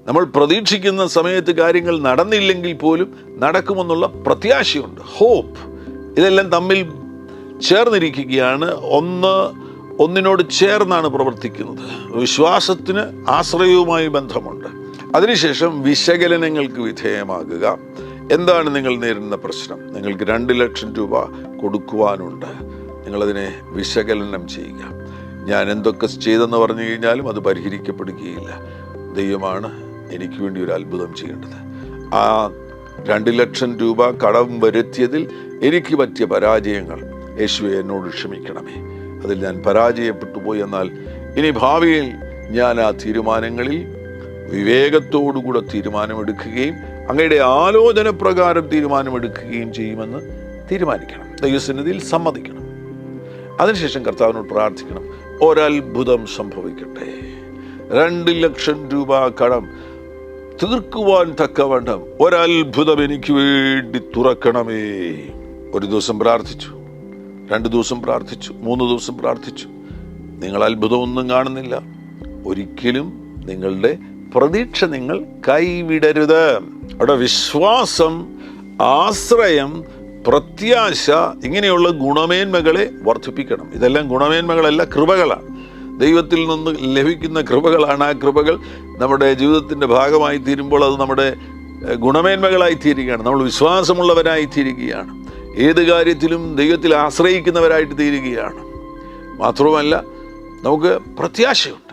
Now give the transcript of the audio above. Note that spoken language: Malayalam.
നമ്മൾ പ്രതീക്ഷിക്കുന്ന സമയത്ത് കാര്യങ്ങൾ നടന്നില്ലെങ്കിൽ പോലും നടക്കുമെന്നുള്ള പ്രത്യാശയുണ്ട്, ഹോപ്പ്. ഇതെല്ലാം തമ്മിൽ ചേർന്നിരിക്കുകയാണ്. ഒന്നിനോട് ചേർന്നാണ് പ്രവർത്തിക്കുന്നത്. വിശ്വാസത്തിന് ആശ്രയവുമായി ബന്ധമുണ്ട്. അതിനുശേഷം വിശകലനങ്ങൾക്ക് വിധേയമാകുക. എന്താണ് നിങ്ങൾ നേരിടുന്ന പ്രശ്നം? നിങ്ങൾക്ക് 2 ലക്ഷം രൂപ കൊടുക്കുവാനുണ്ട്. നിങ്ങളതിനെ വിശകലനം ചെയ്യുക. ഞാൻ എന്തൊക്കെ ചെയ്തെന്ന് പറഞ്ഞു കഴിഞ്ഞാലും അത് പരിഹരിക്കപ്പെടുകയില്ല. ദൈവമാണ് എനിക്ക് വേണ്ടി ഒരു അത്ഭുതം ചെയ്യേണ്ടത്. ആ 2 ലക്ഷം രൂപ കടം വരുത്തിയതിൽ എനിക്ക് പറ്റിയ പരാജയങ്ങൾ യേശുവേ എന്നോട് ക്ഷമിക്കണമേ. അതിൽ ഞാൻ പരാജയപ്പെട്ടു പോയി. എന്നാൽ ഇനി ഭാവിയിൽ ഞാൻ ആ തീരുമാനങ്ങളിൽ വിവേകത്തോടുകൂടെ തീരുമാനമെടുക്കുകയും അങ്ങയുടെ ആലോചന പ്രകാരം തീരുമാനമെടുക്കുകയും ചെയ്യുമെന്ന് തീരുമാനിക്കണം. ദൈവസന്നിധിയിൽ സമ്മതിക്കണം. അതിനുശേഷം കർത്താവിനോട് പ്രാർത്ഥിക്കണം, ഒരത്ഭുതം സംഭവിക്കട്ടെ. 2 ലക്ഷം രൂപ കടം തീർക്കുവാൻ തക്കവണ്ണം ഒരത്ഭുതം എനിക്ക് വേണ്ടി തുറക്കണമേ. 1 ദിവസം പ്രാർത്ഥിച്ചു, 2 ദിവസം പ്രാർത്ഥിച്ചു, 3 ദിവസം പ്രാർത്ഥിച്ചു. നിങ്ങൾ അത്ഭുതമൊന്നും കാണുന്നില്ല. ഒരിക്കലും നിങ്ങളുടെ പ്രതീക്ഷ നിങ്ങൾ കൈവിടരുത്. അവിടെ വിശ്വാസം, ആശ്രയം, പ്രത്യാശ, ഇങ്ങനെയുള്ള ഗുണമേന്മകളെ വർദ്ധിപ്പിക്കണം. ഇതെല്ലാം ഗുണമേന്മകളല്ല, കൃപകളാണ്. ദൈവത്തിൽ നിന്ന് ലഭിക്കുന്ന കൃപകളാണ്. ആ കൃപകൾ നമ്മുടെ ജീവിതത്തിൻ്റെ ഭാഗമായി തീരുമ്പോൾ അത് നമ്മുടെ ഗുണമേന്മകളായി തീരുകയാണ്. നമ്മൾ വിശ്വാസമുള്ളവരായി തീരുകയാണ്. ഏത് കാര്യത്തിലും ദൈവത്തിൽ ആശ്രയിക്കുന്നവരായിട്ട് തീരുകയാണ്. മാത്രവുമല്ല, നമുക്ക് പ്രത്യാശയുണ്ട്.